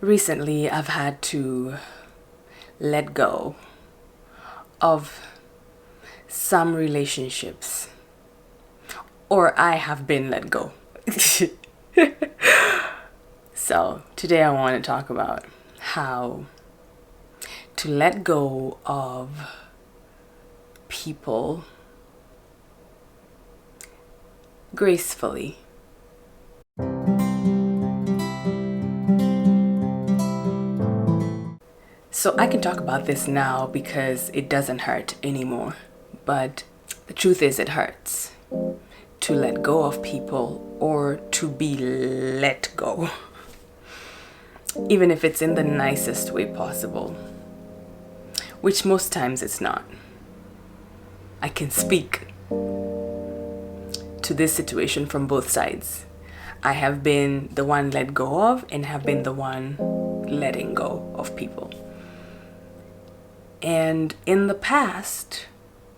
Recently, I've had to let go of some relationships, or I have been let go. So, today I want to talk about how to let go of people gracefully. So I can talk about this now because it doesn't hurt anymore. But the truth is, it hurts to let go of people or to be let go, even if it's in the nicest way possible, which most times it's not. I can speak to this situation from both sides. I have been the one let go of and have been the one letting go of people. And in the past,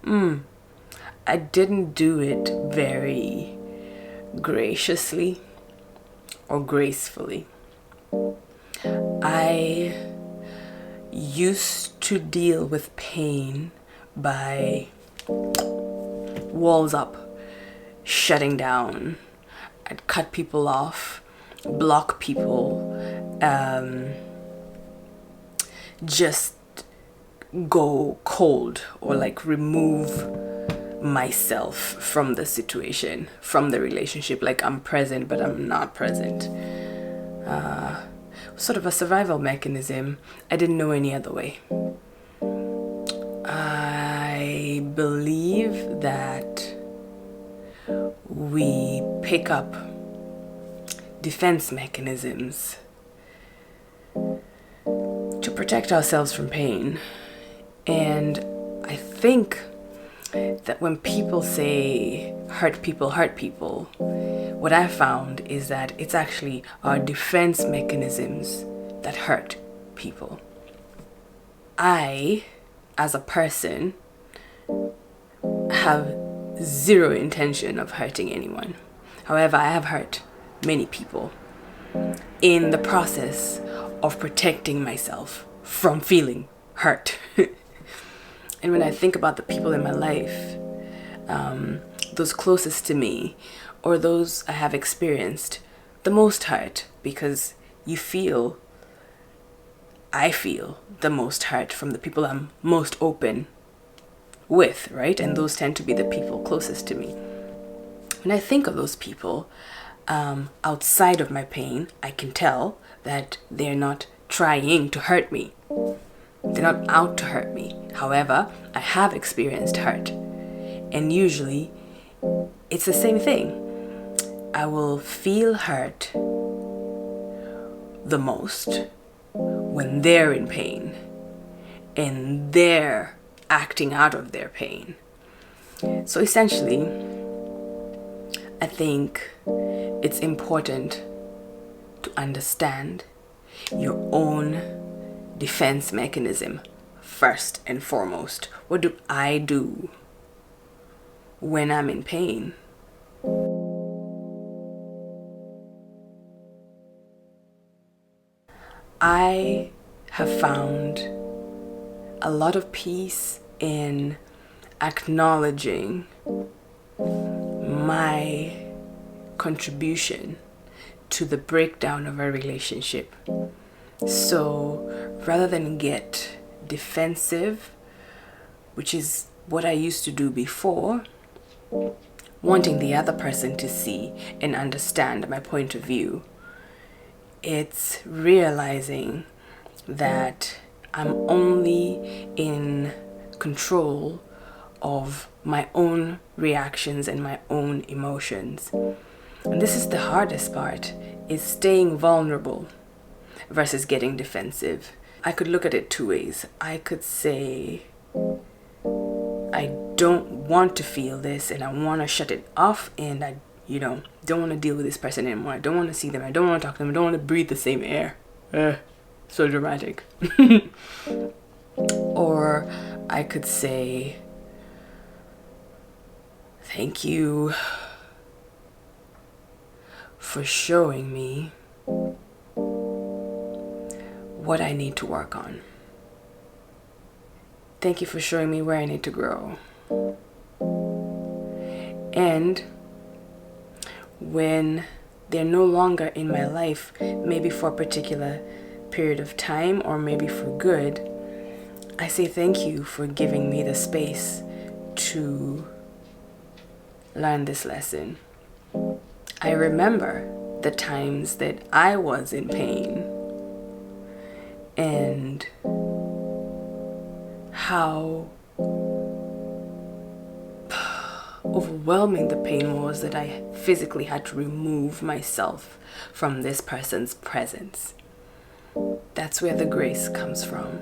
I didn't do it very graciously or gracefully. I used to deal with pain by walls up, shutting down. I'd cut people off, block people, just go cold or like remove myself from the situation, from the relationship. Like I'm present, but I'm not present. Sort of a survival mechanism. I didn't know any other way. I believe that we pick up defense mechanisms to protect ourselves from pain. And I think that when people say hurt people, what I've found is that it's actually our defense mechanisms that hurt people. I, as a person, have zero intention of hurting anyone. However, I have hurt many people in the process of protecting myself from feeling hurt. And when I think about the people in my life, those closest to me, or those I have experienced the most hurt, because I feel the most hurt from the people I'm most open with, right? And those tend to be the people closest to me. When I think of those people, outside of my pain, I can tell that they're not trying to hurt me. They're not out to hurt me. However, I have experienced hurt. And usually, it's the same thing. I will feel hurt the most when they're in pain and they're acting out of their pain. So essentially, I think it's important to understand your own defense mechanism first and foremost. What do I do when I'm in pain? I have found a lot of peace in acknowledging my contribution to the breakdown of a relationship. So rather than get defensive, which is what I used to do before, wanting the other person to see and understand my point of view, it's realizing that I'm only in control of my own reactions and my own emotions. And this is the hardest part, is staying vulnerable versus getting defensive. I could look at it two ways. I could say, I don't want to feel this and I want to shut it off, and I don't want to deal with this person anymore. I don't want to see them. I don't want to talk to them. I don't want to breathe the same air. So dramatic. Or I could say, thank you for showing me what I need to work on. Thank you for showing me where I need to grow. And when they're no longer in my life, maybe for a particular period of time or maybe for good, I say thank you for giving me the space to learn this lesson. I remember the times that I was in pain and how overwhelming the pain was that I physically had to remove myself from this person's presence. That's where the grace comes from.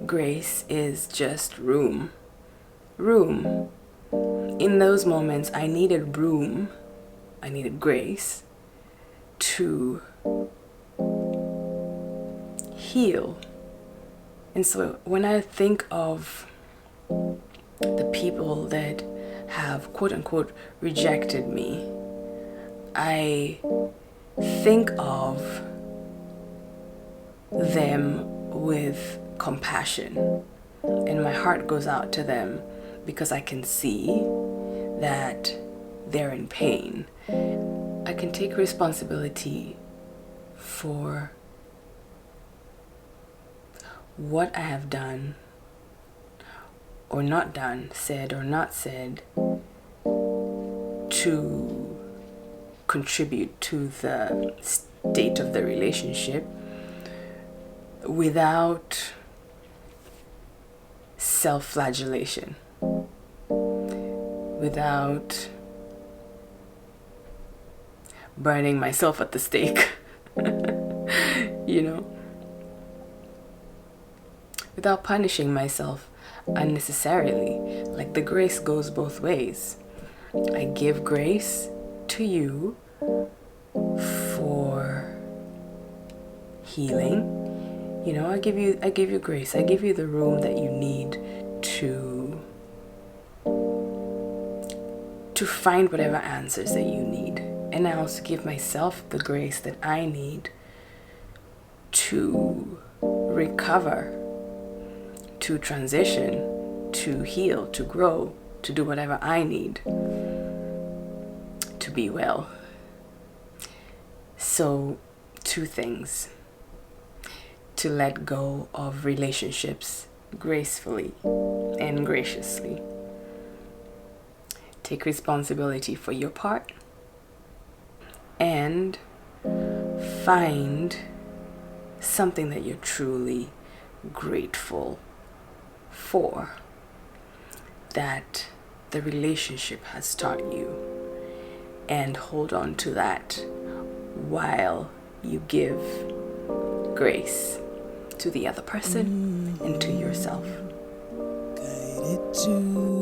Grace is just room. Room. In those moments, I needed room. I needed grace to heal. And so when I think of the people that have quote unquote rejected me, I think of them with compassion, and my heart goes out to them because I can see that they're in pain. I can take responsibility for what I have done or not done, said or not said, to contribute to the state of the relationship without self-flagellation, without burning myself at the stake, without punishing myself unnecessarily. Like, the grace goes both ways. I give grace to you for healing. I give you grace. I give you the room that you need to find whatever answers that you need. And I also give myself the grace that I need to recover, to transition, to heal, to grow, to do whatever I need to be well. So, 2 things. To let go of relationships gracefully and graciously. Take responsibility for your part and find something that you're truly grateful for, that the relationship has taught you, and hold on to that while you give grace to the other person and to yourself. Kairetu.